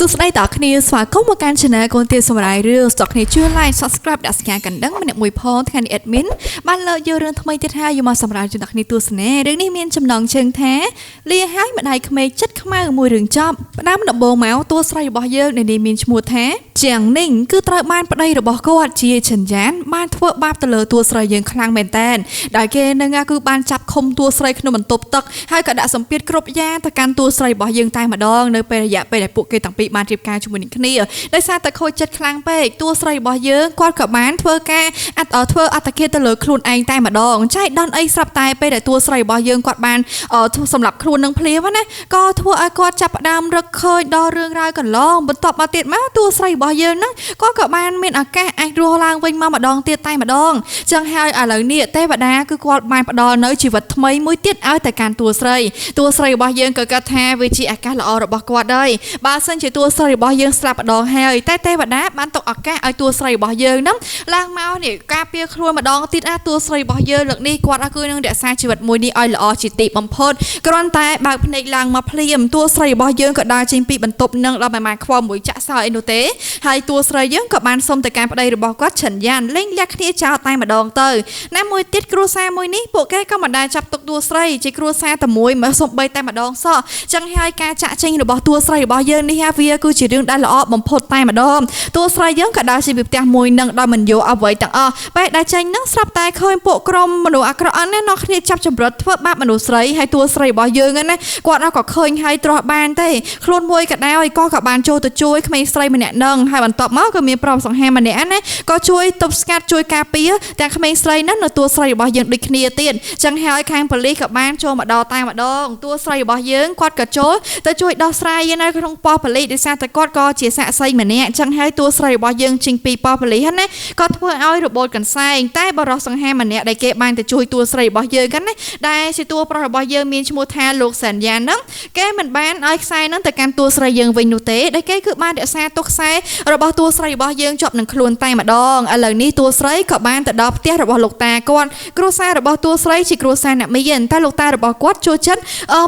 สุดท้ายต่อคนี้สวาก็มาการชนะคนเตียสมัยเรื่องสอกนี้ชื่อไลน์ subscribe ดัชการกันดังมันเนี่ยมวยพอทางแอดมินบ้านเลเยอะเรื่องทำไมเท้าอยู่มาสำหรับจุดดักนี้ตัวเสน่ห์เรื่องนี้มีจำลองเชิงแท้เลี้ยให้มาได้ขมายจัดขมายมวยเรื่องจอบน้ำดับโบแมวตัวใส่บ่อเยอะในนี้มีชมูแท้เจียงนิ่งคือตราบ้านประเดี๋ยวบอกก็ว่าเจียฉันยันบ้านทั่วบ้านตะเลตัวใส่ยังคลางแมนแตนได้เกณฑ์งาคือบ้านจับคมตัวใส่ขนมตบตักให้กระดาษสัมเปียกรบยาตะการตัวใส่บ่อยังตายมาดองในไประยะไปได้ปุกเกตังปีมาทริปการชุมนุมนี้ได้ซาตะโคจัดคลางไปตัวใส่บ่อเยอะกอดกับบ้านเพื่อแกเพื่ออัตเกตะเลครูนไอตายมาดองใช่ดอนไอสับตายไปได้ตัวใส่บ่อเยอะกอดบ้านสำหรับครูนึงเพลียวนะก็ทั่วกอดจับดำรักเคยดอเรื่องราวกันล้อบนตบมาเตียดมาตัวใส่บ่อเยอะนะก็กับบ้านเมียนอากาศไอรัวลางวิ่งมาดองเตียดตายมาดองจังไฮอะไรเนี่ยเต้บดาคือกอดบ้านมาดองเนื้อชีวิตทำไมมุ้ยเตียดเอาแต่การตัวใส่บ่อเยอะก็กระแทกวิจิอากาศละออระบอกกอดได้บาสันจะตัวใส่บ่อเยอะสลับมาดองไฮเต้บดาบ้านตกอากาศไอตัวใส่บ่อเยอะน้ำลางเมาเนี่ยกาเปียครัวมาดองติดตัวใส่บ่อเยอะหลักนี่กอดอากูนึงเดี๋ยวสร้างชีวิตมุ้ยนี่ไอละออจิตติบัมพดกรอนแต่บางในลางมาเพลียมตัวใส่บ่อเยอะก็ได้จิงปีบรรทบนึงเรามาความมุ้ยจะใส่โนเต้ให้ตัวใส่เยอะกับบ้านส้มแต่การประเดี๋ยวบอกก็ฉันยันเล่งยักษ์ที่เจ้าตายมาดองเตยน้ำมุ้ยติดครัวซามุ้ยนี่พวกแกก็มาได้จับตกตัวใส่จีครัวซาแต่มุ้ยมาส้มใบตายมาดองซ้อจังให้การจะจิงหรือบอกตัวใส่บ่อเยอะนี่ฮะเวียกูจีเรื่องได้ละออบัมพดตายมาดองตัวใส่เยอะก็ได้ชีวิตแต่มุ้ยนึงได้มันโยเอาไว้ต่างไปได้ใจนึงสับตายเคยโปกรมมนุษย์อักระอันแน่นอนที่จับจำรวจเพื่อบ้านมนุษย์ใส่ให้ตัวใส่บ่อเยอะงั้นนะกว่าเราก็เคยให้ตรอบานเต้ครูนมวยก็ได้ก็กับบานโจตัวช่วยขมิ้นใส่มันเนี่ยนึงให้บรรทบมาก็มีปลอมสองแห่มันเนี่ยนะก็ช่วยตบสกัดช่วยกาเปียแต่ขมิ้นใส่นั้นตัวใส่บ่อเยอะดิคเนียเตียนจังให้ข้างผลิตกับบ้านโจมาดอตายมาดองตัวใส่บ่อเยอะกอดกับโจแต่ช่วยดอใส่ยังไงก็ต้องปอผลิตดิซาแต่กอดก็เจียสะใส่มันเนี่ยจังให้ตัวใส่บ่อเยอะจริงปีปอผลิตนะก็เพื่อเอาระบบกันใส่ใต้บรอสังแห่มันเนี่ยได้เก็บบ้านแต่ช่วยตัวใส่บ่อเยอะกันนะได้สิตัวปลอบ่อเยอะมีชมูแทนลูกสัญญาณนั้นแกมันบ้านไอ้ใส่นั้นแต่การตัวใส่เยอะวินุเต้ได้แกคือบ้านเดี๋ยวแซ่ตกใส่ระบบตัวใส่บ่อเยอะจบหนึ่งคลุนไตมาดองอะไรนี่ตัวใส่กับบ้านแต่ดอกเตี้ยระบบลูกตาก้อนกรูซ่าระบบตัวใส่ชิกรูซ่าเนี่ยไม่เย็นแต่ลูกตาระบบกวดช่วยชัด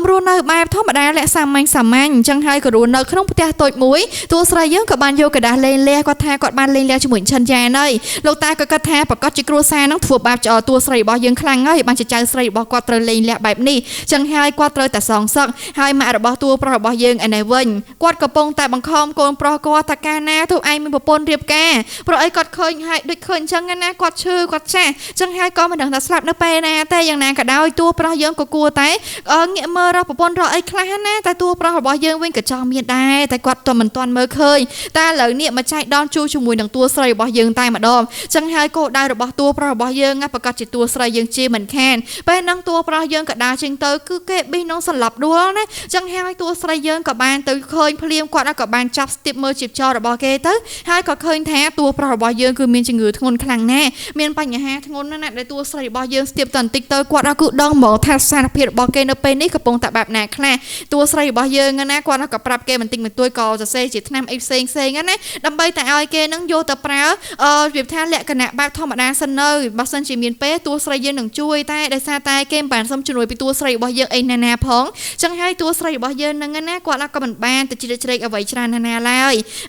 รู้เนื้อมาธรรมดาและสามัญจังให้ก็รู้เนื้อขนมเตี้ยตัวมุ้ยตัวใส่เยอะกับบ้านโยกระดาษเล่นเล่ก็แทกอดบ้านเล่นเล่จมูกชันใจเลยลูกตาก็กระแทกปกติกรูซ่านั่งถั่วแบบจะตัวใส่บ่อเยอะครั้งง่ายบ้านจะใจใส่บ่อกวาดเตยเล่นเล่แบบนี้จังให้กวาดเตยแต่สองสักให้มาระบบตัวปลอบ่อเยอะอันไหนเว้นกวาดกระโปรงแต่บางคอมโกนปลอกวาดตะการนะทุกไอมีปนเรียบแก่เพราะไอ้กอดเคยให้ด้วยเคยจังงั้นนะกอดชื่อกอดแช่จังให้ก็มาดังตัดสลับนับไปนะแต่อย่างนั้นก็ได้ตัวปลาเยอะก็กลัวแต่เงี้ยเมื่อเราปนเราไอ้คล้ายนะแต่ตัวปลาบ่อเยอะวิ่งกับจอมเมียได้แต่กอดตัวมันตอนเมื่อเคยแต่เหล่านี้มาใจดอนชูชมวยดังตัวใส่บ่อเยอะตายมาดอมจังให้ก็ได้ระบบตัวปลาบ่อเยอะงับประกาศจิตตัวใส่ยังจีเหมือนแคนไปนั่งตัวปลาเยอะกับดาจิงเตอคือเก็บบีน้องสลับด้วยนะจังให้ตัวใส่เยอะกับบ้านตัวเคยเพลียงกว่ากับบ้านจับสติปเมอร์จิบจอระบบเกตให้ก็เคยแท้ตัวปลาบ่อเยอะคือมีจิงือทงคลังแน่เมียนปัญญาฮะทงนั่นแหละในตัวใส่บ่อเยอะสติปตันติ๊กเตอร์กว่าคือดองหมอทัศนเพียรบ่อเกนเป็นนี่กระโปรงแต่แบบไหนแค่ตัวใส่บ่อเยอะงั้นนะกว่ากับปรับเกมันติงเป็นตัวกอจะเซจิตนำไอเซงงั้นนะดำไปแต่เอาไอเกนั่งโยแต่ปลาเวียบแท้แหละกันนะแบบธรรมดาซันเนอร์บัสซันจีเมียนเป้ตัวใส่เยอะหนึ่งช่วยแต่ได้ซาตายเกมป่านซ้ำจุนวยไปตัวใส่บ่อเยอะไอนาพ้องจังให้ตัวใส่บ่อเยอะนั่งงั้นนะกว่าก็มันบ้านแต่จิตใจเอาไว้ชรานาเล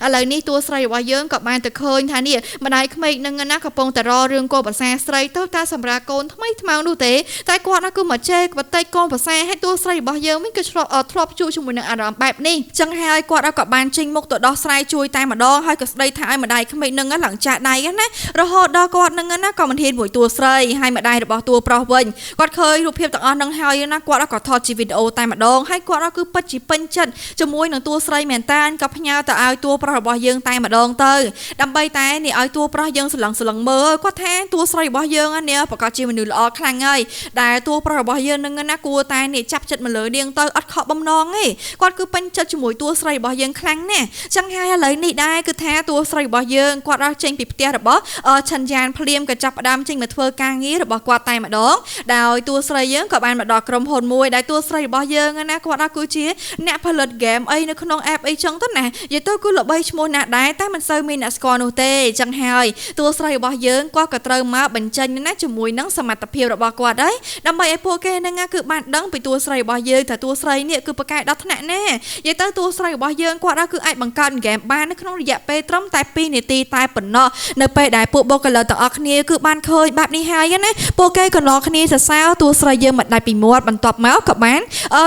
ยอะไรนี่ตัวใส่บ่อเยอะกับบ้านแต่เคยท่านี่มาได้ขมิ้นนั่งงั้นนะกระโปรงแต่รอเรื่องโกบัสแซ่ใส่เต้าตาสำราโกนทำไมทำเอาดูเตะแต่กว่าก็มาเจ๊กับเตะโกนบัสแซ่ให้ตัวใส่บ่อเยอะไม่ก็ชอบทรอบชูชมวยในอารมณ์แบบนี้จังให้กว่ากับบ้านจริงมุกตัวดอกใส่ช่วยตายมาดองให้กับได้ท้ายมาได้ขมิ้นนั่งงั้นหลังจากใดกันนะเราหอดดอกกอดนั่งงั้นนะก็มันเห็นหมวยตัวใส่ให้มาได้ระบบตัวปลอวิญกอดเคยรูปเพียบต่างนั่งให้นะกว่าก็ทอดชีวิตโอตายมาดองให้กว่าก็ปัจจิปัญจันจะมวยหนังตัวใส่เหมือนตันกับพญาแต่เอาตัวปลาบ่อเยอะตายมาดองเตยดำใบตายนี่เอาตัวปลาเยอะสลังเมื่อก็แทงตัวใส่บ่อเยอะอันเนี้ยปกติมันดูละออคลังไงแต่ตัวปลาบ่อเยอะนั่งงั้นนะกลัวตายนี่จับจัดมาเลยเดียงเตยอัดขอบำนองไงกอดคือเป็นจัดจมูกตัวใส่บ่อเยอะคลังเนี่ยจังไงเลยนี่ได้คือแท้ตัวใส่บ่อเยอะกอดเราเจงปิดเตี้ยหรือบ่ชันยานเพลียมกับจับดำเจงมาเทอร์กางงี้หรือบ่กวาดตายมาดองดาวตัวใส่เยอะกับบ้านมาดอกกรมพลมวยได้ตัวใส่บ่อเยอะงั้นนะกอดเราคือเชี่ยเนี่ยผลิตเกมไอ้ในขนมแอปไอ้จังตั้งไหนอย่าตัวกูหลบใบชโมนาได้แต่มันเซอร์มีนัสกอนูเต้จังไฮตัวใส่บ่อเยอะกว่ากระเตอมาบัญชันนั่นจมูกนั่งสมัติเพียวระบกว่าได้ดำใบไอ้พวกแกนั่งคือบ้านดังไปตัวใส่บ่อเยอะแต่ตัวใส่เนี่ยคือประกาศดัชนะแน่อย่าตัวใส่บ่อเยอะ យើងគាត់គឺអាចបង្កើតហ្គេមបាននៅក្នុងរយៈពេលត្រឹមតែ2នាទីតែប៉ុណ្ណោះនៅពេលដែលពួកបុគ្គលិកទាំងអស់គ្នាគឺបានឃើញបែបនេះហើយណាពួកគេក៏នាំគ្នាសរសើរតួស្រីយើងមិនដាច់ពីមាត់បន្ទាប់មកក៏បាន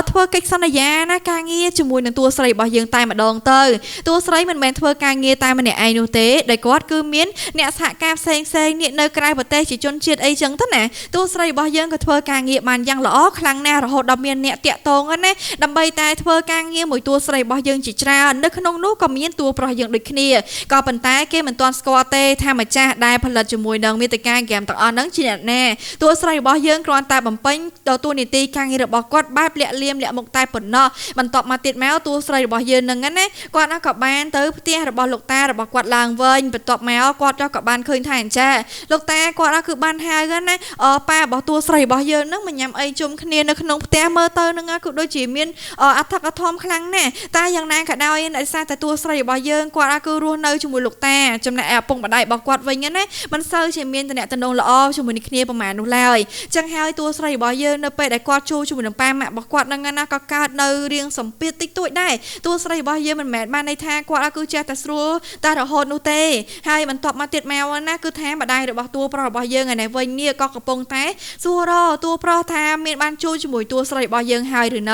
ធ្វើកិច្ចសន្យាណាការងារជាមួយនឹងតួស្រីរបស់យើងតែម្ដងទៅតួស្រីមិនមែនធ្វើការងារតែម្នាក់ឯងនោះទេដែលគាត់គឺមានអ្នកសហការផ្សេងៗនៅក្រៅប្រទេសជាជនជាតិអីចឹងទៅណាតួស្រីរបស់យើងក៏ធ្វើការងារបានយ៉ាងល្អខ្លាំងណាស់រហូតដល់មានអ្នកតាក់ទងណាដើម្បីតែធ្វើការងារមួយតួស្រីរបស់យើងជាច្រើននៅក្នុងនោះក៏មានតួប្រុសយើងដូចគ្នាក៏ប៉ុន្តែគេមិនទាន់ស្គាល់ទេថាម្ចាស់ដែលផលិតជាមួយនឹងមាតិកាហ្គេមទាំងអស់ហ្នឹងជាអ្នកណាតួស្រីរបស់យើងគ្រាន់តែបំពេញដល់តួនាទីការងាររបស់គាត់បែបលាក់លៀមលាក់មុខតែប៉ុណ្ណោះបន្ទាប់មកទៀតមកតួស្រីរបស់យើងហ្នឹងណាគាត់ក៏បានទៅផ្ទះរបស់លោកតារបស់គាត់ឡើងវិញបន្ទាប់មកគាត់ក៏បានឃើញថាអញ្ចាលោកតាគាត់គឺបានហៅណាប៉ារបស់តួស្រីរបស់យើងហ្នឹងមកញ៉ាំអីជុំគ្នានៅក្នុងផ្ទះមើលទៅហ្នឹងគឺដូចជាមានអធិកអធមខ្លាំងណាស់តែយ៉ាងណាក៏ដោយដោយសារតែតួស្រីរបស់យើងគាត់គឺរស់នៅជាមួយលោកតាចំណែកឪពុកម្ដាយរបស់គាត់វិញណាមិនសូវជាមានតំណែងល្អជាមួយនឹងគ្នាប្រហែលនោះឡើយចឹងហើយតួស្រីរបស់យើងនៅពេលដែលគាត់ជួបជាមួយនឹងប៉ាម៉ាក់របស់គាត់ហ្នឹងណាក៏កើតនៅរៀងសម្ពាធតិចតួចដែរតួស្រីរបស់យើងមិនមែនបានន័យថាគាត់គឺចេះតែស្រួលតែរហូតនោះទេហើយបន្ទាប់មកទៀតមកណាគឺថាម្ដាយរបស់តួប្រុសរបស់យើងឯនេះវិញនេះក៏កំពុងតែសួរតួប្រុសថាមានបានជួបជាមួយតួស្រីរបស់យើងហើយឬន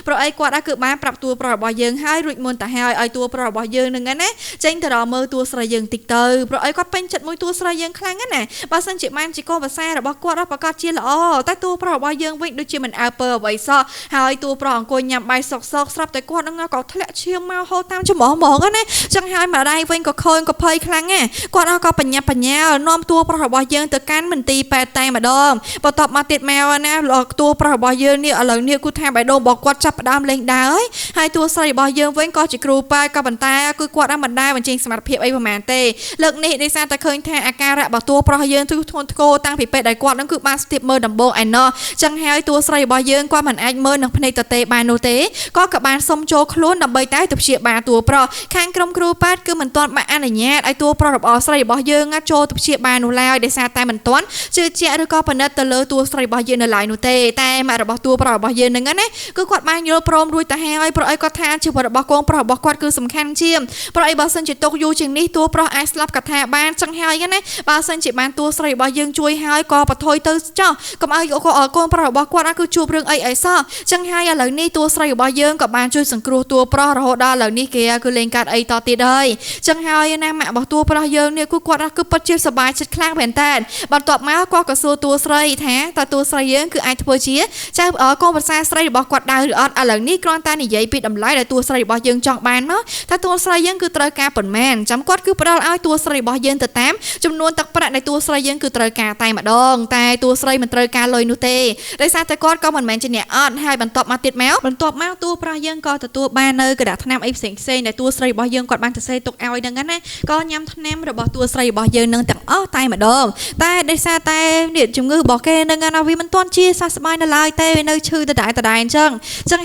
ៅព្រោះអីគាត់គឺបានប្រាប់តួប្រុសរបស់យើងហើយរួចមុនទៅហើយឲ្យតួប្រុសរបស់យើងហ្នឹងណាចេញទៅរកមើលតួស្រីយើងតិចទៅព្រោះអីគាត់ពេញចិត្តមួយតួស្រីយើងខ្លាំងណាស់បើសិនជាបានជាកូនភាសារបស់គាត់ប្រកាសជាល្អតែតួប្រុសរបស់យើងវិញដូចជាមិនអើពើអ្វីសោះហើយតួប្រុសអង្គុយញ៉ាំបាយសុកស្រាប់តែគាត់ហ្នឹងក៏ធ្លាក់ឈាមមកហូរតាមច្រមុះហ្មងណាចឹងហើយម្ដាយវិញក៏ខូចក៏ភ័យខ្លាំងណាស់គាត់ក៏បញ្ញាបញ្ញានាំតួប្រុសរបស់យើងទៅកាន់មន្ទីរពេទ្យតែម្ដងបន្ទាប់មកទៀតមកណាតួប្រុសរបស់យើងនេះឥឡូវនេះគឺថាបេះដូងរបស់គាត់ចាប់ផ្ដើមលេងដើរហើយតួស្រីរបស់យើងវិញក៏ជាគ្រូប៉ែក៏ប៉ុន្តែគឺគាត់មិនដែលបញ្ចេញសមត្ថភាពអីប្រហែលទេលើកនេះដោយសារតែឃើញថាអាការៈរបស់តួប្រុសយើងគឺធ្ងន់ធ្ងរតាំងពីពេលដែលគាត់នឹងគឺបានស្ទាបមើលដំបូងឯណោះចឹងហើយតួស្រីរបស់យើងគាត់មិនអាចមើលនឹងភ្នែកទទេបាននោះទេក៏បានសុំចូលខ្លួនដើម្បីតែទៅព្យាបាលតួប្រុសខាងក្រុមគ្រូប៉ែតគឺមិនទាន់បានអនុញ្ញាតឲ្យតួប្រុសរបស់ស្រីរបស់យើងចូលទៅព្យាបាលនោះឡើយដោយសារតែមិនទាន់ជឿជាក់ឬក៏ពិនិត្យទៅលើតួស្រីរបស់យើងនៅឡើយនោះទេតែម៉ាក់របស់តួប្រុសរបស់យើងហ្នឹងណាគឺគាត់បានយល់ព្រមរួចទៅហើយព្រោះអីគាត់ថាជីវិតរបស់កូនប្រុសរបស់គាត់គឺសំខាន់ជាងព្រោះអីបើសិនជាទុកយូរជាងនេះតួប្រុសអាចស្លាប់កថាបានចឹងហើយណាបើសិនជាបានតួស្រីរបស់យើងជួយហើយក៏បន្ថយទៅចោះកុំឲ្យកូនប្រុសរបស់គាត់គឺជួបរឿងអីសោះចឹងហើយឥឡូវនេះតួស្រីរបស់យើងក៏បានជួយសង្គ្រោះតួប្រុសរហូតដល់ឥឡូវនេះគេគឺលេងកាត់អីតទៀតហើយចឹងហើយណាម៉ាក់របស់តួប្រុសយើងនេះគឺគាត់គឺពិតជាសប្បាយចិត្តខ្លាំងមែនតើបន្ទាប់មកគាត់ក៏សួរតួស្រីថាតើតួស្រីយើងគឺអាចធ្វើជាចៅកូនប្រសាស្រីរបស់គាត់ដែរឬអត់ឥឡូវនេះគ្រាន់តែនិយាយពីតម្លៃដែលតួស្រីរបស់យើងចង់បានមកថាតួស្រីយើងគឺត្រូវការប៉ុន្មានចាំគាត់គឺផ្ដល់ឲ្យតួស្រីរបស់យើងទៅតាមចំនួនទឹកប្រាក់ដែលតួស្រីយើងគឺត្រូវការតែម្ដងតែតួស្រីមិនត្រូវការលុយនោះទេដោយសារតែគាត់ក៏មិនមែនជាអ្នកអត់ហើយបន្ទាប់មកទៀតមកតួប្រុសយើងក៏ទទួលបាននៅកណ្ដាស់ថ្នាំអីផ្សេងដែលតួស្រីរបស់យើងគាត់បានសរសេរទុកឲ្យហ្នឹងណាក៏ញ៉ាំថ្នាំរបស់តួស្រីរបស់យើងនឹងទាំងអស់តែម្ដងតែដោយសារតែជំងឺរបស់គេហ្នឹងណាវាមិនទាន់ជាសះស្បើយនៅឡើយទេវានៅឈឺដដែលអញ្ចឹង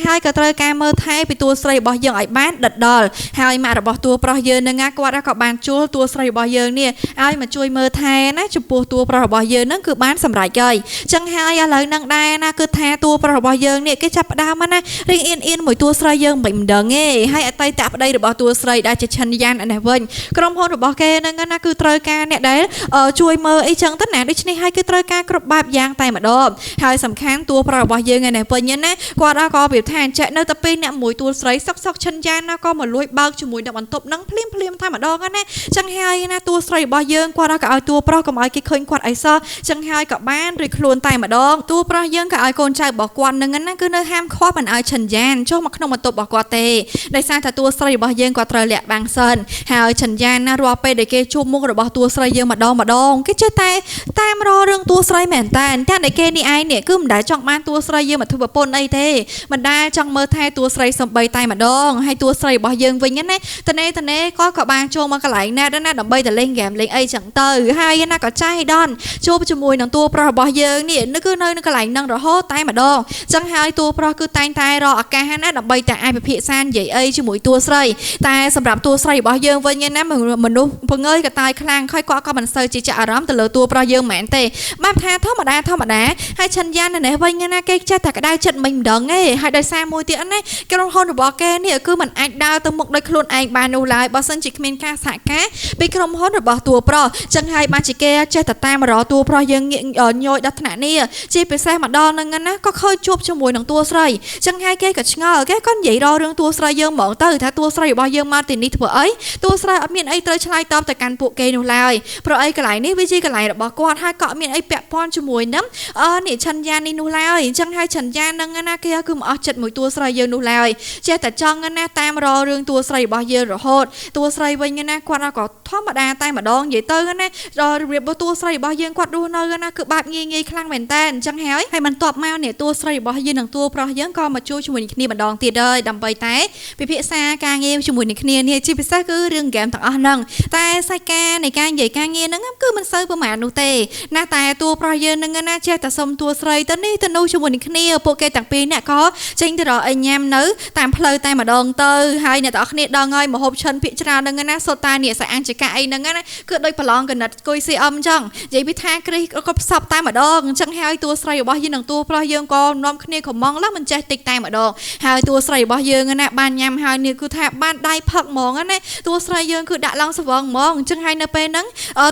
ហើយក៏ត្រូវការមើលថែពីតួស្រីរបស់យើងឲ្យបានដិតដល់ហើយម៉ាក់របស់តួប្រុសយើងហ្នឹងគាត់ក៏បានជួលតួស្រីរបស់យើងនេះឲ្យមកជួយមើលថែណាចំពោះតួប្រុសរបស់យើងហ្នឹងគឺបានសម្រេចហើយចឹងហើយឥឡូវហ្នឹងដែរណាគឺថាតួប្រុសរបស់យើងនេះគេចាប់ផ្ដើមណារៀងអៀនមួយតួស្រីយើងមិនដឹងទេហើយអតីតប្តីរបស់តួស្រីដែលជាឈិនយ៉ានឯនេះវិញក្រុមហ៊ុនរបស់គេហ្នឹងណាគឺត្រូវការអ្នកដែលជួយមើលអីចឹងទៅណាដូច្នេះហើយគឺត្រូវការគ្រប់បែបយ៉ាងតែម្ដងហើយសំខាន់តួប្រុសរបស់យើងឯនេះវិញណាគាត់ក៏ប្រៀបថាអញ្ចឹងនៅតែពេលអ្នកមួយតួស្រីសុកឈិនយ៉ានណាក៏មកលួចបើកជាមួយនឹងបន្ទប់ហ្នឹងភ្លាមតែម្ដងណាចឹងហើយណាតួស្រីរបស់យើងគាត់ក៏ឲ្យតួប្រុសកុំឲ្យគេឃើញគាត់អីសោះចឹងហើយក៏បានរួចខ្លួនតែម្ដងតួប្រុសយើងក៏ឲ្យកូនចៅរបស់គាត់ហ្នឹងណាគឺនៅហាមឃាត់មិនឲ្យឈិនយ៉ានចុះមកក្នុងបន្ទប់របស់គាត់ទេដោយសារតែតួស្រីរបស់យើងគាត់ត្រូវលាក់បាំងសិនហើយឈិនយ៉ានណារាល់ពេលដែលគេជួបមុខរបស់តួស្រីយើងម្ដងគេចេះតែតាមរករឿងតួស្រីមែនតែតែគេនេះឯងនេះគឺមិនដែលចង់បានតួស្រីយើងមកធ្វើប្រពន្ធអីទេមិនដែលចង់មើលថែតួស្រីសំបីតែម្ដងហើយតួស្រីរបស់យើងវិញណាតនេក៏បានចូលមកកន្លែងណាដើម្បីទៅលេងហ្គេមលេងអីចឹងទៅហើយណាក៏ចៃដន្យជួបជាមួយនឹងតួប្រុសរបស់យើងនេះគឺនៅកន្លែងហ្នឹងរហូតតែម្ដងចឹងហើយតួប្រុសគឺតែងតែរកឱកាសណាដើម្បីតែអាចពិភាក្សានិយាយអីជាមួយតួស្រីតែសម្រាប់តួស្រីរបស់យើងវិញណាមនុស្សពងើយកតាយខ្លាំងហើយគាត់ក៏មិនសូវជាចាក់អារម្មណ៍ទៅលើតួប្រុសយើងមែនទេបែបថាធម្មតាហើយឈិនយ៉ាននេះវិញណាគេចេះតែក្តៅចិត្តមិនដឹងទេហើយដោយសារមួយទៀតណាក្រុមហ៊ុនរបស់គេនេះគឺ មិនអាចដើរទៅមុខដោយខ្លួនឯងបាននោះឡើយបើសិនជាគ្មានការសហការពីក្រុមហ៊ុនរបស់តួប្រុសចឹងហើយបានជាគេចេះតែតាមរកតួប្រុសយើងញយដល់ថ្នាក់នេះជាពិសេសម្ដងហ្នឹងណាក៏ឃើញជួបជាមួយនឹងតួស្រីចឹងហើយគេក៏ឆ្ងល់គេក៏និយាយរករឿងតួស្រីយើងហ្មងទៅថាតួស្រីរបស់យើងមកទីនេះធ្វើអីតួស្រីអត់មានអីត្រូវឆ្លើយតបទៅកាន់ពួកគេនោះឡើយព្រោះអីកន្លែងនេះវាជាកន្លែងរបស់គាត់ហើយក៏អត់មានអីពាក់ព័ន្ធជាមួយនឹងនេះឆាន់យ៉ានេះនោះឡើយអញ្ចឹងហើយឆាន់យ៉ាហ្នឹងណាគេគឺមិនអស់ចិត្តមួយតួស្រីយើងនោះឡើយចេះតែចង់ណាតាមរករឿងតួស្រីរបស់យើងរហូតតួស្រីវិញណាគាត់ក៏ធម្មតាតែម្ដងនិយាយទៅណារបៀបតួស្រីរបស់យើងគាត់រស់នៅណាគឺបែបងាយខ្លាំងមែនតើអញ្ចឹងហើយបន្ទាប់មកនេះតួស្រីរបស់យើងនិងតួប្រុសយើងក៏មកជួបជាមួយគ្នាម្ដងទៀតហើយដើម្បីតែពិភាក្សាការងារជាមួយនឹងគ្នានេះជាពិសេសគឺរឿងហ្គេមទាំងអស់ហ្នឹងតែសាច់ការនៃការនិយាយការងារហ្នឹងគឺមិនសូវប្រហែលនោះទេណាតែតួប្រុសយើងហ្នឹងណាចេះតែសុំតួស្រីទៅនេះទៅនោះជាមួយនឹងគ្នាពួកគេទាំងពីរអ្នកក៏ចេញទៅរកអីញ៉ាំនៅតាមផ្លូវតែម្ដងទៅហើយអ្នកទាំងអស់គ្នាដល់ហើយមហូបឆិនភាគច្រើនហ្នឹងណាសុទ្ធតែនេះសាអាងចកាអីហ្នឹងណាគឺដូចប្រឡងកណិតគួយស៊ីអឹមអញ្ចឹងនិយាយពីថាគ្រីក៏ផ្សព្វតែម្ដងអញ្ចឹងហើយតួស្រីរបស់យើងនិងតួប្រុសយើងក៏នាំគ្នាខំងឡើងមិនចេះតិចតែម្ដងហើយតួស្រីរបស់យើងណាបានញ៉ាំហើយនេះគឺថាបានដៃផឹកហ្មងណាតួស្រីយើងគឺដាក់ឡើងស្វងហ្មងអញ្ចឹងហើយនៅពេលហ្នឹង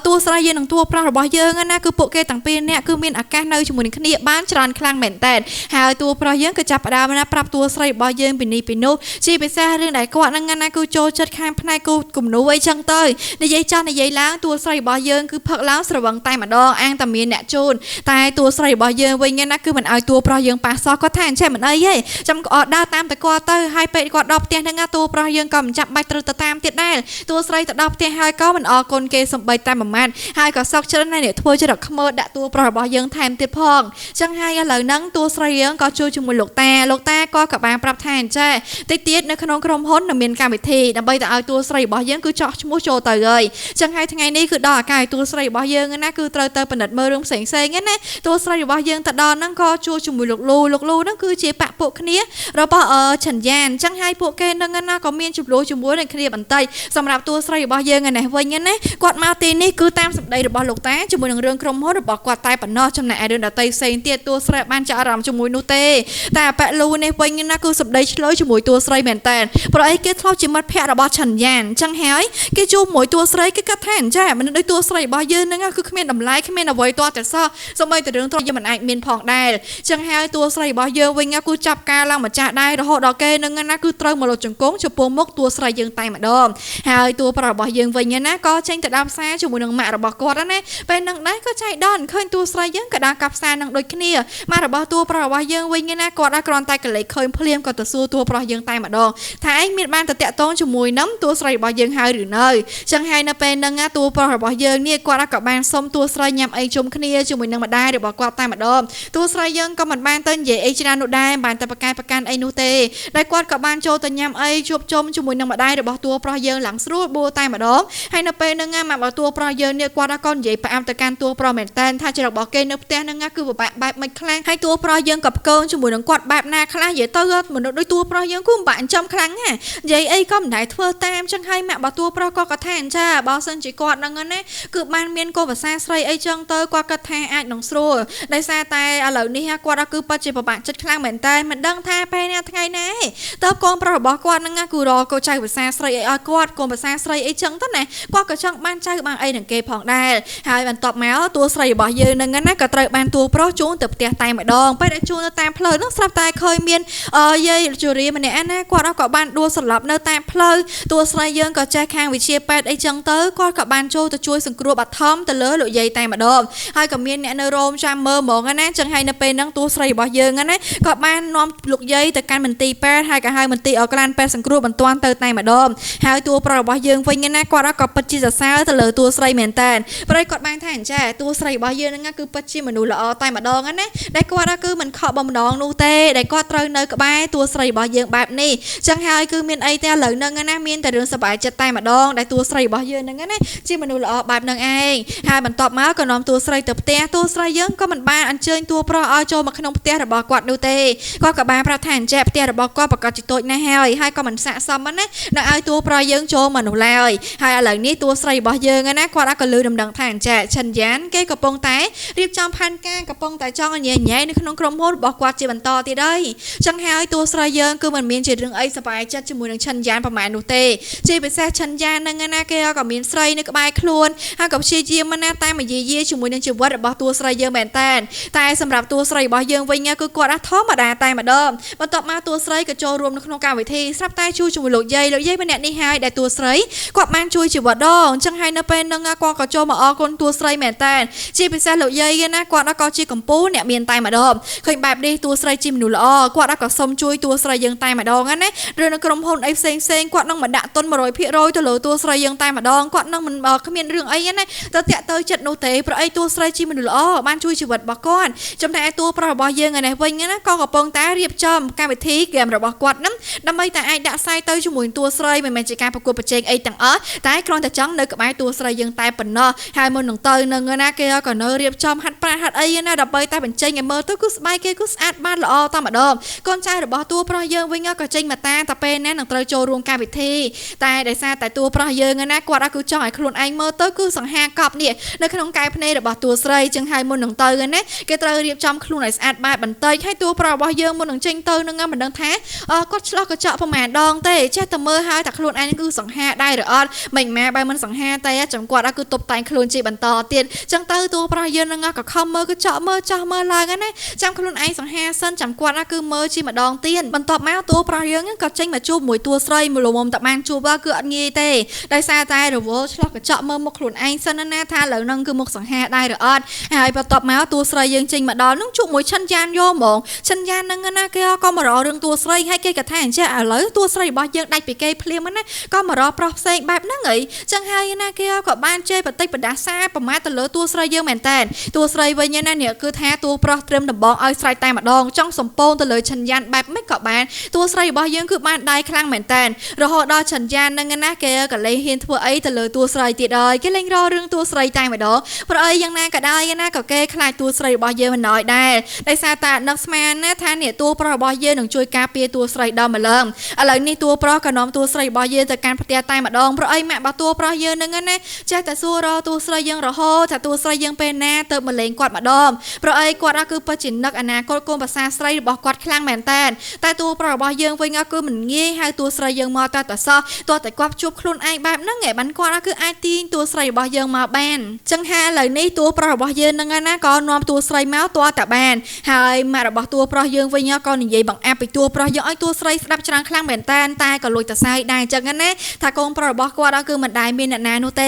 តួស្រីយើងនិងតួប្រុសរបស់យើងណាគឺពួកគេទាំងពីរនាក់គឺមានឱកាសនៅជាមួយនឹងគ្នាបានច្រើនខ្លាំងមែនតើហើយតួប្រុសយើងក៏ចាប់ផ្ដើមណាប្រាប់តួស្រីរបស់យើងពីនេះពីនោះជាពិសេសរឿងដែលគាត់ហ្នឹងណាគឺចូលចិត្តខាងផ្នែកគំនូអីចឹងទៅនិយាយចាស់និយាយឡើងតួស្រីរបស់យើងគឺផឹកឡើងស្រវឹងតែម្ដងអាងតែមានអ្នកជូនតែតួស្រីរបស់យើងវិញណាគឺមិនឲ្យតួប្រុសយើងប៉ះសោះគាត់ថាអញ្ចឹងមិនអីទេចាំក៏ដើរតាមតែគាត់ទៅហើយពេលគាត់ដល់ផ្ទះហ្នឹងតួប្រុសយើងក៏មិនចាំបាច់ត្រូវទៅតាមទៀតដែរតួស្រីទៅដល់ផ្ទះហើយក៏មិនអរគុណគេសំបីតែមួយម៉ាត់ហើយក៏សោកច្រើនណាស់នេះធ្វើជារកខ្មើដាក់តួប្រុសរបស់យើងថែមទៀតផងអញ្ចឹងហើយឥឡូវហ្នឹងតួស្រីយើងក៏ជួបជាមួយលោកតាក៏បានប្រាប់ថាអញ្ចឹងតិចទៀតនៅក្នុងក្រុមហ៊ុននឹងមានកម្មវិធីដើម្បីទៅឲ្យតួស្រីរបស់យើងគឺចោះឈ្មោះចូលទៅហើយអញ្ចឹងហើយថ្ងៃនេះគឺដល់ឱកាសឲ្យតួស្រីរបស់យើងណាគឺត្រូវទៅពិនិត្យមើលរឿងផ្សេងណាតួស្រីរបស់យើងទៅដល់ហ្នឹងក៏ជួបជាមួយលោកលូហ្នឹងគឺជាប៉ពួកគ្នារបស់ឆាន់យ៉ាអញ្ចឹងហើយពួកគេហ្នឹងណាក៏មានចំនួនជាមួយនឹងគ្នាបន្តិចសម្រាប់តួស្រីរបស់យើងនេះវិញណាគាត់មកទីនេះគឺតាមសម្ដីរបស់លោកតាជាមួយនឹងរឿងក្រុមហ៊ុនរបស់គាត់តែប៉ុណ្ណោះចំណែកឯរឿងដតីផ្សេងទៀតតួស្រីបានចាក់អារម្មណ៍ជាមួយនោះទេតែប៉លូនេះវិញណាគឺសម្ដីឆ្លើយជាមួយតួស្រីមែនតើព្រោះអីគេធ្លាប់ជាមិត្តភក្តិរបស់ឆាន់យ៉ាអញ្ចឹងហើយគេជួបមួយតួស្រីគេគិតថាអញ្ចឹងមនុស្សដូចតួស្រីរបស់យើងហ្នឹងគឺគ្មានតម្លៃគ្មានអ្វីទាល់តែសោះសូម្បីតែរឿងទ្រព្យយើងមិនអាចមានផងដែរអញ្ចឹងហើយតួស្រីរបស់យើងវិញគឺចាប់ការឡើងម្ចាស់ដែររហូតដល់គេនឹងណាគឺត្រូវមកលុតជង្គង់ចំពោះមុខតួស្រីយើងតែម្ដងហើយតួប្រុសរបស់យើងវិញណាក៏ចេញទៅដល់ផ្សារជាមួយនឹងម៉ាក់របស់គាត់ណាពេលហ្នឹងដែរក៏ចៃដន្យឃើញតួស្រីយើងក៏ដើរកាប់ផ្សារនឹងដូចគ្នាម៉ាក់របស់តួប្រុសរបស់យើងវិញណាគាត់ដែរគ្រាន់តែកលេចឃើញភ្លាមក៏ទៅសួរតួប្រុសយើងតែម្ដងថាឯងមានបានទៅតាក់ទងជាមួយនឹងតួស្រីរបស់យើងហើយឬនៅអញ្ចឹងហើយនៅពេលហ្នឹងតួប្រុសរបស់យើងនេះគាត់ក៏បានសុំតួស្រីញ៉ាំអីជុំគ្នាជាមួយនឹងម្ដាយរបស់គាត់តែម្ដងតួស្រីយើងក៏មិនបានទៅនិយាយអីច្រើននោះដែរបានតែប្រកាន់អីនោះទេដែលគាត់ក៏បានចូលទៅញ៉ាំអីជួបជុំជាមួយនឹងម្ដាយរបស់តួប្រុសយើងឡើងស្រួលបួតែម្ដងហើយនៅពេលហ្នឹងម៉ាក់របស់តួប្រុសយើងនេះគាត់ក៏និយាយផ្អាំទៅកាន់តួប្រុសមែនតើថាជារបស់គេនៅផ្ទះហ្នឹងគឺពិបាកបែបមិនខ្លាំងហើយតួប្រុសយើងក៏ផ្គងជាមួយនឹងគាត់បែបណាខ្លះនិយាយទៅមនុស្សដូចតួប្រុសយើងគឺមិនបាក់ចំខ្លាំងណានិយាយអីក៏មិនដែរធ្វើតាមចឹងហើយម៉ាក់របស់តួប្រុសក៏ថាអញ្ចឹងបើសិនជាគាត់ហ្នឹងណាគឺបានមានកូនភាសាស្រីអីចឹងទៅគាត់គិតថាអាចនឹងស្រួលដោយសារតែឥឡូវនេះគាត់គឺពិតជាពិបាកចិត្តខ្លាំងមែនតើមិនដឹងថាពេលណាថ្ងៃណាតើកូនប្រុសរបស់គាត់ហ្នឹងគឺរកកូនចៅភាសាស្រីអីឲ្យគាត់កូនភាសាស្រីអីចឹងទៅណាគាត់ក៏ចង់បានចៅបានអីនឹងគេផងដែរហើយបន្ទាប់មកតួស្រីរបស់យើងហ្នឹងណាក៏ត្រូវបានតួប្រុសជូនទៅផ្ទះតែម្ដងពេលដែលជូនទៅតាមផ្លូវហ្នឹងស្រាប់តែឃើញមានយាយជូរីម្នាក់ណាគាត់ក៏បានដួលសន្លប់នៅតាមផ្លូវតួស្រីយើងក៏ចេះខាងវិជាពេទ្យអីចឹងទៅគាត់ក៏បានចូលទៅជួយសង្គ្រោះបឋមទៅលើលោកយាយតែម្ដងហើយក៏មានអ្នកនៅរោមចាំមើលហ្មងណាចឹងហើយនៅពេលហ្នឹងតួស្រីរបស់យើងណាក៏បាននាំលោកយាយទៅកាន់មន្ទីរពេទ្យហើយក៏ហៅមន្ទីរក្រានពេទ្យសង្គ្រោះបន្ទាន់ទៅតែម្ដងហើយតួប្រុសរបស់យើងវិញណាគាត់ក៏ពិតជាសរសើរទៅលើតួស្រីមែនតើព្រោះគាត់បានថាអញ្ចឹងតួស្រីរបស់យើងហ្នឹងគឺពិតជាមនុស្សល្អតែម្ដងណាដែលគាត់គឺមិនខកបំណងនោះទេដែលគាត់ត្រូវនៅក្បែរតួស្រីរបស់យើងបែបនេះចឹងហើយគឺមានអីទេឥឡូវហ្នឹងណាមានតែរឿងសប្បាយចិត្តតែម្ដងដែលតួស្រីរបស់យើងហ្នឹងណាជាមនុស្សល្អបែបហ្នឹងឯងហើយបន្ទាប់មកក៏នាំតួស្រីទៅផ្ទះតួស្រីយើងក៏មិនបានអញ្ជើញតួប្រុសឲ្យចូលមកក្នុងផ្ទះរបស់គាត់នោះទេគាត់ក៏បានប្រាប់ថាអញ្ចឹងផ្ទះរបស់គាត់ប្រកាសជាតូចណាស់ហើយក៏មិនស័ក្តិសមណានៅឲ្យតួប្រុសយើងចូលមកនោះឡើយហើយឥឡូវនេះតួស្រីរបស់យើងណាគាត់ក៏លឺដំណឹងថាអញ្ចឹងឆាន់យ៉ានគេកំពុងតែរៀបចំផែនការកំពុងតែចង់ញ៉ែនៅក្នុងក្រុមហ៊ុនរបស់គាត់ជាបន្តទៀតហើយចឹងហើយតួស្រីយើងគឺមិនមានជារឿងអីស សប្បាយចិត្តជាមួយនឹងឆិនយ៉ានប្រហែលនោះទេជាពិសេសឆិនយ៉ាននឹងណាគេក៏មានស្រីនៅក្បែរខ្លួនហើយក៏ព្យាយាមណាតែមកយាយជាមួយនឹងជីវិតរបស់តួស្រីយើងមែនតែសម្រាប់តួស្រីរបស់យើងវិញគឺគាត់ធម្មតាតែម្ដងបន្ទាប់មកតួស្រីក៏ចូលរួមនៅក្នុងកម្មវិធីស្រាប់តែជួយជាមួយលោកយាយម្នាក់នេះហើយដែលតួស្រីគាត់បានជួយជីវិតដងអញ្ចឹងហើយនៅពេលហ្នឹងគាត់ក៏ចូលមកអរគុណតួស្រីមែនតែជាពិសេសលោកយាយណាគាត់ក៏ជាកម្ពូលអ្នកមានតែម្ដងឃើញបែបនេះតួស្រីជាមនុស្សល្អគាត់ក៏សុំជួយតួស្រីយើងតែម្ដងណាឬនៅក្រុមហ៊ុនអីផ្សេងគាត់នឹងមកដាក់ទុន 100% ទៅលើតួស្រីយើងតែម្ដងគាត់នឹងមិនគ្មានរឿងអីណាទៅតាក់ទៅចិត្តនោះទេព្រោះអីតួស្រីជាមនុស្សល្អបានជួយជីវិតរបស់គាត់ចំណែកតួប្រុសរបស់យើងឯនេះវិញណាក៏កំពុងតែរៀបចំកម្មវិធីហ្គេមរបស់គាត់ហ្នឹងដើម្បីតែអាចដាក់សាយទៅជាមួយតួស្រីមិនមែនជាការប្រកួតប្រជែងអីទាំងអស់តែគ្រាន់តែចង់នៅក្បែរតួស្រីយើងតែប៉ុណ្ណោះហើយមុននឹងទៅនឹងណាគេក៏នៅរៀបចំហាត់ប្រាណហាត់អីណាដើម្បីតែបញ្ចេញឲ្យមើលទៅគឺស្បែកគេគឺស្អាតបានល្អតែម្ដងកូនចៅរបស់តួប្រុសយើងវិញក៏ចេញមកតាពេលណានឹងត្រូវចូលរួមកម្មវិធីតែដោយសារតែតួប្រុសយើងណាគាត់គឺចង់ឲ្យខ្លួនឯងមើលទៅគឺសង្ហាកប់នេះនៅក្នុងកែភ្នែករបស់តួស្រីចឹងហើយមុននឹងទៅណាគេត្រូវរៀបចំខ្លួនឲ្យស្អាតបាតបន្តិចហើយតួប្រុសរបស់យើងមុននឹងចេញទៅនឹងមិនដឹងថាគាត់ឆ្លោះកញ្ចក់ប្រហែលដងទេចេះតែមើលហើយតែខ្លួនឯងគឺសង្ហាដែរឬអត់មិនម៉ែបើមិនសង្ហាតែចាំគាត់គឺតុបតែងខ្លួនជាបន្តទៀតចឹងទៅតួប្រុសយើងនឹងក៏ខំមើលកញ្ចក់មើលចោះមើលឡើងណាចាំខ្លួនឯងសង្ហាសិនចាំគាត់គឺមើលជាម្ដងទៀតបន្ទាប់មកតួប្រុសយើងក៏ចេញមកជួបមួយតួស្រីមួយលំតែបានជួបគឺអត់ងាយទេដោយសារតែរវល់ឆ្លោះកញ្ចក់មើលមុខខ្លួនឯងសិនណាថាឥឡូវហ្នឹងគឺមុខសង្ហាដែរឬអត់ហើយបន្ទាប់មកតួស្រីយើងចេញមកដល់នឹងជួបមួយឆិនយ៉ានយកហ្មងឆិនយ៉ានហ្នឹងណាគេក៏មករករឿងតួស្រីហើយគេក៏ថាអញ្ចឹងឥឡូវតួស្រីរបស់យើងដាច់ពីគេភ្លាមណាក៏មករកប្រុសផ្សេងបែបហ្នឹងអីចឹងហើយណាគេក៏បានជេរបន្តិចបដាសាប្រមាថទៅលើតួស្រីយើងមែនតើតួស្រីវិញណានេះគឺថាតួប្រុសត្រឹមដំបងឲ្យស្រែកតែម្ដងចង់សំពងទៅលើឆិនយ៉ានបែបមិនក៏បានតួស្រីរបស់យើងគឺបានដៃខ្លាំងមែនតើរហូតដល់ឆិនយ៉ានហ្នឹងណាគេក៏លេងហ៊ានធ្វើអីទៅលើតួស្រីទៀតហើយគេលេងរករឿងតួស្រីតែម្ដងព្រោះអីយ៉ាងណាក៏ដោយណាក៏គេខ្លាចតួស្រីរបស់យើងមិនណយដែរដោយសារតែនឹកស្មានណាថានេះតួប្រុសរបស់យើងនឹងជួយការពារតួស្រីដល់ម្លឹងឥឡូវនេះតួប្រុសក៏នាំតួស្រីរបស់យើងទៅកាន់ផ្ទះតែម្ដងព្រោះអីម៉ាក់របស់តួប្រុសយើងហ្នឹងណាចេះតែសួររកតួស្រីយើងរហូតថាតួស្រីយើងពេលណាទៅមកលេងគាត់ម្ដងព្រោះអីគាត់គឺពិតជានឹកអនាគតកូនប្រសាស្រីរបស់គាត់ខ្លាំងមែនតើតែតួប្រុសរបស់យើងវិញគឺមិនងាយហៅតួស្រីយើងមកតើសោះតើតែគាត់ជួបខ្លួនឯងបែបហ្នឹងឯងបានគាត់គឺអាចទាញតួស្រីរបស់យើងមកបានចឹងហើយឥឡូវនេះតួប្រុសរបស់យើងហ្នឹងណាក៏នាំតួស្រីមកតើតែបានហើយម៉ាក់របស់តួប្រុសយើងវិញក៏និយាយបង្អាប់ពីតួប្រុសយើងឲ្យតួស្រីស្ដាប់ច្រើនខ្លាំងមែនតែក៏លួចតសាយដែរចឹងណាថាកូនប្រុសរបស់គាត់គឺមិនដែលមានអ្នកណានោះទេ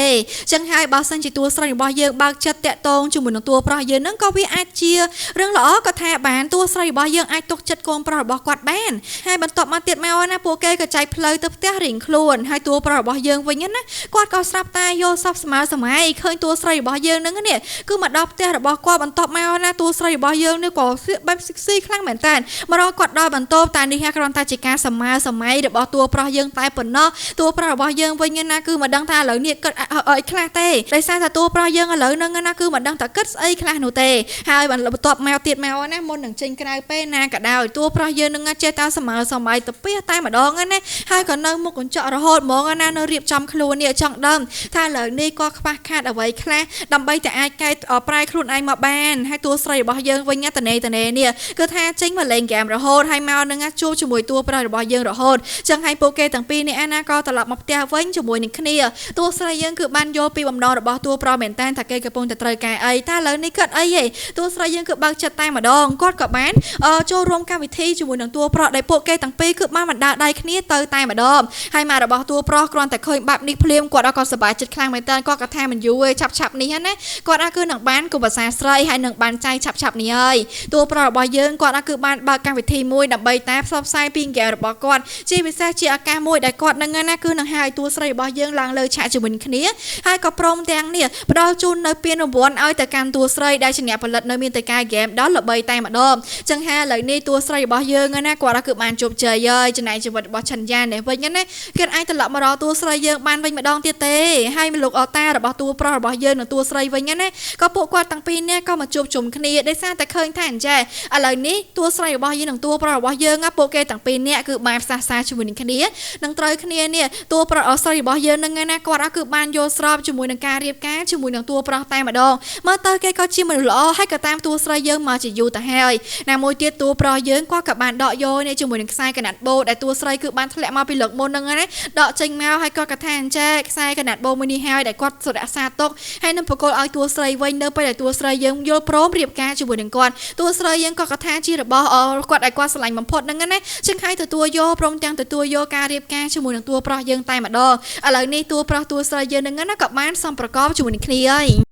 ចឹងហើយបើសិនជាតួស្រីរបស់យើងបើកចិត្តតាក់ទងជាមួយនឹងតួប្រុសយើងហ្នឹងក៏វាអាចជារឿងល្អក៏ថាបានតួស្រីរបស់យើងអាចទុកចិត្តកូនប្រុសរបស់គាត់បានហើយបន្ទាប់មកទៀតមកណាពួកគេក៏ចែកផ្លូវទៅផ្ទះរៀងខ្លួនហើយតួប្រុសរបស់យើងវិញណាគាត់ក៏ស្រាប់តែយកសពស្មើសម័យឃើញតួស្រីរបស់យើងហ្នឹងនេះគឺមកដល់ផ្ទះរបស់គាត់បន្ទាប់មកណាតួស្រីរបស់យើងនេះក៏បែបសិក្សាខ្លាំងមែនតើមករកគាត់ដល់បន្ទប់តែនេះគ្រាន់តែជាការស្មើសម័យរបស់តួប្រុសយើងតែប៉ុណ្ណោះតួប្រុសរបស់យើងវិញណាគឺមិនដឹងថាឥឡូវនេះគិតអីខ្លះទេដោយសារតែតួប្រុសយើងឥឡូវហ្នឹងណាគឺមិនដឹងថាគិតស្អីខ្លះនោះទេហើយបន្ទាប់មកទៀតមកណាមុននឹងចេញក្រៅពេលណាក៏ដោយតួប្រុសយើងនឹងចេះតែស្មើសម័យទៅពីតែម្ដងណាហើយក៏នៅមុខកញ្ចក់រហូតហ្មងណានៅរៀបចំខ្លួននេះចង់ដឹងថាឥឡូវនេះក៏ខ្វះខាតអ្វីខ្លះដើម្បីតែអាចកែប្រែខ្លួនឯងមកបានហើយតួស្រីរបស់យើងវិញតនេនេះគឺថាចេញមកលេងហ្គេមរហូតហើយមកនឹងជួបជាមួយតួប្រុសរបស់យើងរហូតចឹងហើយពួកគេទាំងពីរនេះណាក៏ត្រឡប់មកផ្ទះវិញជាមួយនឹងគ្នាតួស្រីយើងគឺបានយកពីបំណងរបស់តួប្រុសមែនតើថាគេកំពុងតែត្រូវការអីតែឥឡូវនេះគាត់អីហេតួស្រីយើងគឺបើកចិត្តតែម្ដងគាត់ក៏បានចូលរួមកម្មវិធីជាមួយនឹងតួប្រុសដែលពួកគេទាំងពីរគឺបានបណ្ដាដៃគ្នាទៅតែម្ដងហើយមករបស់តួប្រុសគ្រាន់តែឃើញបែបនេះភ្លាមគាត់ក៏សប្បាយចិត្តខ្លាំងមែនតើគាត់ក៏ថាមិនយូរទេឆាប់នេះណាគាត់គឺនឹងបានគូភាសាស្រីហើយនឹងបានចៃឆាប់នេះហើយតួប្រុសរបស់យើងគាត់គឺបានបើកកម្មវិធីមួយដើម្បីតែផ្សព្វផ្សាយពីហ្គេមរបស់គាត់ជាពិសេសជាឱកាសមួយដែលគាត់នឹងណាគឺនឹងហៅតួស្រីរបស់យើងឡើងលើឆាកជាមួយគ្នាហើយក៏ព្រមទាំងនេះផ្ដល់ជូននៅពានរង្វាន់ឲ្យទៅកាន់តួស្រីដែលជាអ្នកផលិតនៅមានតែការហ្គេមដល់ល្បីតែម្ដងចឹងហើយឥឡូវនេះតួស្រីរបស់យើងណាគាត់គឺបានជោគជ័យហើយចំណែកជីវិតរបស់ឆិនយ៉ាននេះវិញណាគេអាចត្រឡប់មករកតួស្រីយើងបានវិញម្ដងទៀតទេហើយលោកអតារបស់តួប្រុសរបស់យើងនិងតួស្រីវិញណាក៏ពួកគាត់ទាំងពីរនេះក៏មកជួបជុំគ្នាដោយសារតែឃើញថាអញ្ចឹងឥឡូវនេះតួស្រីរបស់យើងនិងតួប្រុសរបស់យើងពួកគេទាំងពីរនេះគឺបានផ្សះផ្សាជាមួយនឹងគ្នានឹងត្រូវគ្នានេះតួប្រុសស្រីរបស់យើងនឹងណាគាត់គឺបានយល់ស្របជាមួយនឹងការរៀបការជាមួយនឹងតួប្រុសតែម្ដងមើលទៅគេក៏ជាមនុស្សល្អហើយក៏តាមតួស្រីយើងមកជាយូរទៅហើយណាមួយទៀតតួប្រុសយើងគាត់ក៏បានដកយកនេះជាមួយនឹងខ្សែកណាត់បូ ដែលតួស្រីគឺបានធ្លាក់មកពីលើកមុនហ្នឹងណាដកចេញមកហើយគាត់ក៏ថាអញ្ចេះខ្សែកណាត់បូមួយនេះហើយដែលគាត់សុរក្សាទុកហើយនឹងបកគលឲ្យតួស្រីវិញនៅពេលដែលតួស្រីយើងយល់ព្រមរៀបការជាមួយនឹងគាត់តួស្រីយើងក៏ថាជារបស់គាត់ឲ្យគាត់ស្រឡាញ់បំផុតហ្នឹងណាចឹងហើយទទួលយកព្រមទាំងទទួលយកការរៀបការជាមួយនឹងតួប្រុសយើងតែម្ដងឥឡូវនេះតួប្រុសតួស្រីយើងហ្នឹងណាក៏បានសំប្រកបជាមួយនឹងគ្នាហើយ